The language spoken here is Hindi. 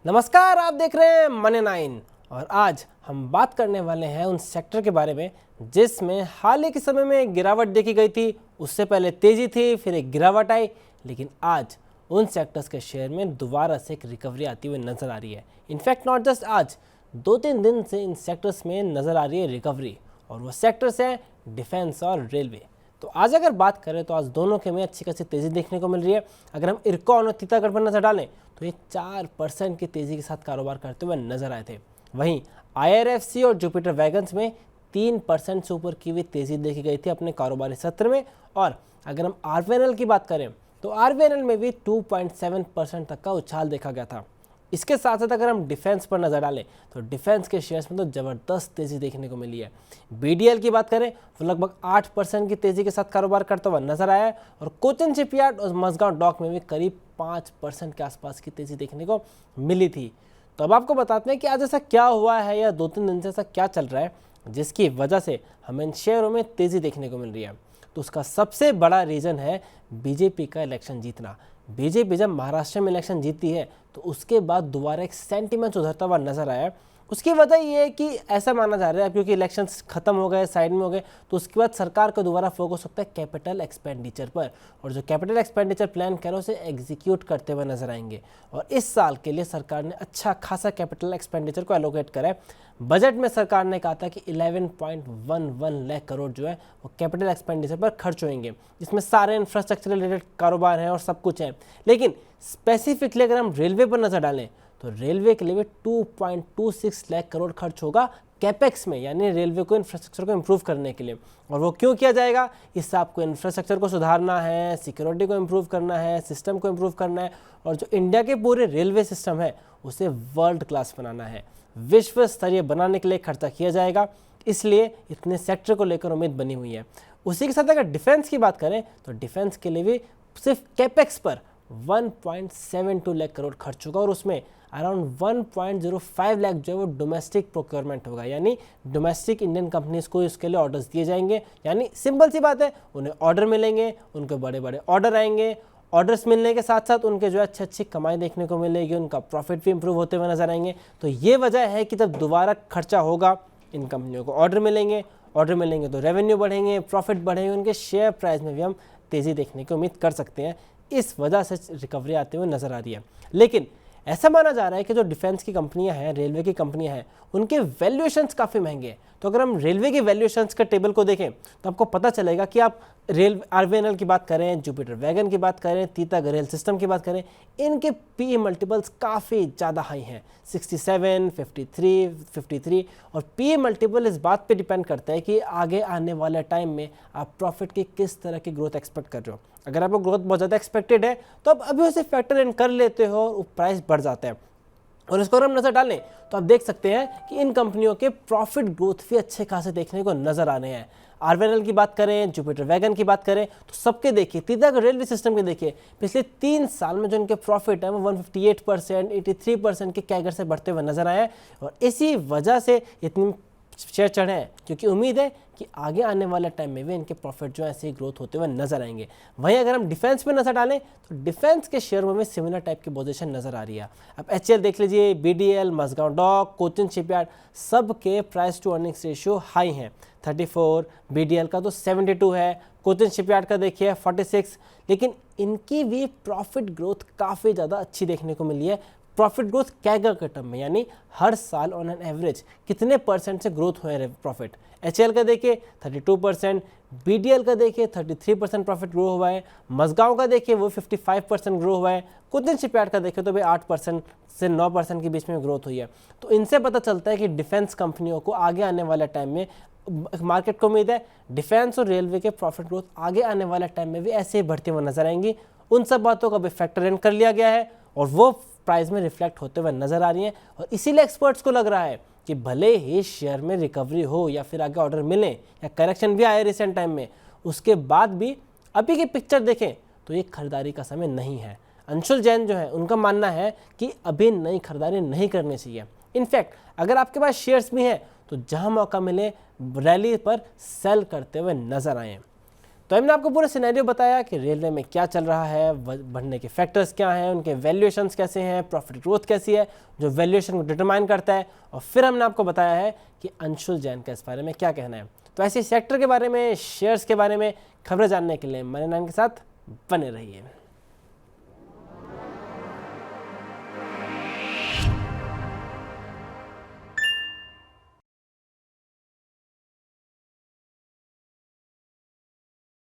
नमस्कार, आप देख रहे हैं मनी 9 और आज हम बात करने वाले हैं उन सेक्टर के बारे में जिसमें हाल ही के समय में गिरावट देखी गई थी। उससे पहले तेजी थी, फिर एक गिरावट आई, लेकिन आज उन सेक्टर्स के शेयर में दोबारा से एक रिकवरी आती हुई नजर आ रही है। इनफैक्ट नॉट जस्ट आज, 2-3 दिन से इन सेक्टर्स में नजर आ रही है रिकवरी, और वो सेक्टर्स हैं डिफेंस और रेलवे। तो आज अगर बात करें तो आज दोनों के में अच्छी खासी तेज़ी देखने को मिल रही है। अगर हम इरकॉन और तीतागढ़ पर नजर डालें तो ये 4% की तेज़ी के साथ कारोबार करते हुए नजर आए थे। वहीं IRFC और जुपिटर वैगन्स में 3% से ऊपर की हुई तेज़ी देखी गई थी अपने कारोबारी सत्र में। और अगर हम RVNL की बात करें तो RVNL में भी 2.7% तक का उछाल देखा गया था। इसके साथ साथ अगर हम डिफेंस पर नज़र डालें तो डिफेंस के शेयर्स में तो ज़बरदस्त तेज़ी देखने को मिली है। BDL की बात करें तो लगभग 8% की तेज़ी के साथ कारोबार करता हुआ नजर आया है, और कोचिन शिपयार्ड और मझगांव डॉक में भी करीब 5% के आसपास की तेज़ी देखने को मिली थी। तो अब आपको बताते हैं कि आज ऐसा क्या हुआ है या 2-3 दिन से ऐसा क्या चल रहा है जिसकी वजह से हमें इन शेयरों में तेज़ी देखने को मिल रही है। तो उसका सबसे बड़ा रीज़न है बीजेपी का इलेक्शन जीतना। बीजेपी जब महाराष्ट्र में इलेक्शन जीती है तो उसके बाद दोबारा एक सेंटीमेंट सुधरता हुआ नजर आया। उसकी वजह ये है कि ऐसा माना जा रहा है क्योंकि इलेक्शंस खत्म हो गए, साइड में हो गए, तो उसके बाद सरकार का दोबारा फोकस होता है कैपिटल एक्सपेंडिचर पर, और जो कैपिटल एक्सपेंडिचर प्लान कर रहे हैं उसे एग्जीक्यूट करते हुए नजर आएंगे। और इस साल के लिए सरकार ने अच्छा खासा कैपिटल एक्सपेंडिचर को एलोकेट करा है। बजट में सरकार ने कहा था कि 11.11 लाख करोड़ जो है वो कैपिटल एक्सपेंडिचर पर खर्च होंगे, जिसमें सारे इंफ्रास्ट्रक्चर रिलेटेड कारोबार हैं और सब कुछ है। लेकिन स्पेसिफिकली अगर हम रेलवे पर नजर डालें तो रेलवे के लिए भी 2.26 लाख करोड़ खर्च होगा कैपेक्स में, यानी रेलवे को इंफ्रास्ट्रक्चर को इम्प्रूव करने के लिए। और वो क्यों किया जाएगा? इससे आपको इंफ्रास्ट्रक्चर को सुधारना है, सिक्योरिटी को इम्प्रूव करना है, सिस्टम को इम्प्रूव करना है, और जो इंडिया के पूरे रेलवे सिस्टम है उसे वर्ल्ड क्लास बनाना है, विश्व स्तरीय बनाने के लिए खर्चा किया जाएगा। इसलिए इतने सेक्टर को लेकर उम्मीद बनी हुई है। उसी के साथ अगर डिफेंस की बात करें तो डिफेंस के लिए भी सिर्फ कैपेक्स पर 1.72 लाख करोड़ खर्च होगा, और उसमें अराउंड 1.05 लाख जो है वो डोमेस्टिक प्रोक्योरमेंट होगा, यानी डोमेस्टिक इंडियन कंपनीज को इसके लिए ऑर्डर्स दिए जाएंगे। यानी सिंपल सी बात है, उन्हें ऑर्डर मिलेंगे, उनके बड़े बड़े ऑर्डर आएंगे। ऑर्डर्स मिलने के साथ साथ उनके जो है अच्छी कमाई देखने को मिलेगी, उनका प्रॉफिट भी इंप्रूव होते हुए नजर आएंगे। तो ये वजह है कि जब दोबारा खर्चा होगा इन कंपनियों को ऑर्डर मिलेंगे तो रेवेन्यू बढ़ेंगे, प्रॉफिट बढ़ेंगे, उनके शेयर प्राइस में भी हम तेज़ी देखने की उम्मीद कर सकते हैं। इस वजह से रिकवरी आते हुए नजर आ रही है। लेकिन ऐसा माना जा रहा है कि जो डिफेंस की कंपनियां हैं, रेलवे की कंपनियां हैं, उनके वैल्यूएशंस काफ़ी महंगे हैं। तो अगर हम रेलवे के वैल्यूएशंस का टेबल को देखें तो आपको पता चलेगा कि आप RVNL की बात करें, जुपिटर वैगन की बात करें, तीतागढ़ रेल सिस्टम की बात करें, इनके PE मल्टीपल्स काफ़ी ज़्यादा हाई हैं, 67, 53। और PE मल्टीपल इस बात पे डिपेंड करता है कि आगे आने वाले टाइम में आप प्रॉफिट की किस तरह की ग्रोथ एक्सपेक्ट कर रहे हो। अगर आपको ग्रोथ बहुत ज़्यादा एक्सपेक्टेड है तो आप अभी उसे फैक्टर इन कर लेते हो और प्राइस बढ़ जाता है। और इसको अगर हम नजर डालें तो आप देख सकते हैं कि इन कंपनियों के प्रॉफिट ग्रोथ भी अच्छे खासे देखने को नजर आ रहे हैं। RVNL की बात करें, जुपिटर वैगन की बात करें तो सबके देखिए, तीतागढ़ रेलवे सिस्टम के देखिए, पिछले 3 साल में जो इनके प्रॉफिट है वो 158%, 83% के कैगर से बढ़ते हुए नजर आए हैं। और इसी वजह से इतनी शेयर चढ़े हैं, क्योंकि उम्मीद है कि आगे आने वाले टाइम में भी इनके प्रॉफिट जो है ऐसे ग्रोथ होते हुए नजर आएंगे। वहीं अगर हम डिफेंस पे नजर डालें तो डिफेंस के शेयरों में सिमिलर टाइप की पोजीशन नजर आ रही है। अब HCL देख लीजिए, BDL, Mazagon dock, Cochin shipyard, सब के price to earnings ratio high हैं, 34, BDL का तो 72 है, कोचिन शिपयार्ड का देखिए 46। लेकिन इनकी भी प्रॉफिट ग्रोथ काफ़ी ज़्यादा अच्छी देखने को मिली है। प्रॉफिट ग्रोथ कैगर के टर्म में, यानी हर साल ऑन एन एवरेज कितने परसेंट से ग्रोथ हुए हैं प्रॉफिट। HCL का देखिए 32%, BDL का देखिए 33% प्रॉफिट ग्रो हुआ है, मझगांव का देखिए वो 55% ग्रो हुआ है, कोचिन शिपयार्ड का देखिए तो भी 8% से 9% के बीच में ग्रोथ हुई है। तो इनसे पता चलता है कि डिफेंस कंपनियों को आगे आने वाले टाइम में मार्केट को उम्मीद है डिफेंस और रेलवे के प्रॉफिट ग्रोथ आगे आने वाले टाइम में भी ऐसे ही बढ़ती हुई नजर आएंगी। उन सब बातों का भी फैक्टर इन कर लिया गया है और वो प्राइस में रिफ्लेक्ट होते हुए नजर आ रही हैं। और इसीलिए एक्सपर्ट्स को लग रहा है कि भले ही शेयर में रिकवरी हो या फिर आगे ऑर्डर मिले या करेक्शन भी आए रिसेंट टाइम में, उसके बाद भी अभी की पिक्चर देखें तो ये खरीदारी का समय नहीं है। अंशुल जैन जो है उनका मानना है कि अभी नई खरीदारी नहीं करनी चाहिए। इनफैक्ट अगर आपके पास शेयर्स भी हैं तो जहां मौका मिले रैली पर सेल करते हुए नजर आए। तो हमने आपको पूरा सिनेरियो बताया कि रेलवे में क्या चल रहा है, बढ़ने के फैक्टर्स क्या हैं, उनके वैल्यूएशंस कैसे हैं, प्रॉफिट ग्रोथ कैसी है जो वैल्यूएशन को डिटरमाइन करता है, और फिर हमने आपको बताया है कि अंशुल जैन का इस बारे में क्या कहना है। तो ऐसे सेक्टर के बारे में, शेयर्स के बारे में खबरें जानने के लिए मनी 9 के साथ बने रहिए।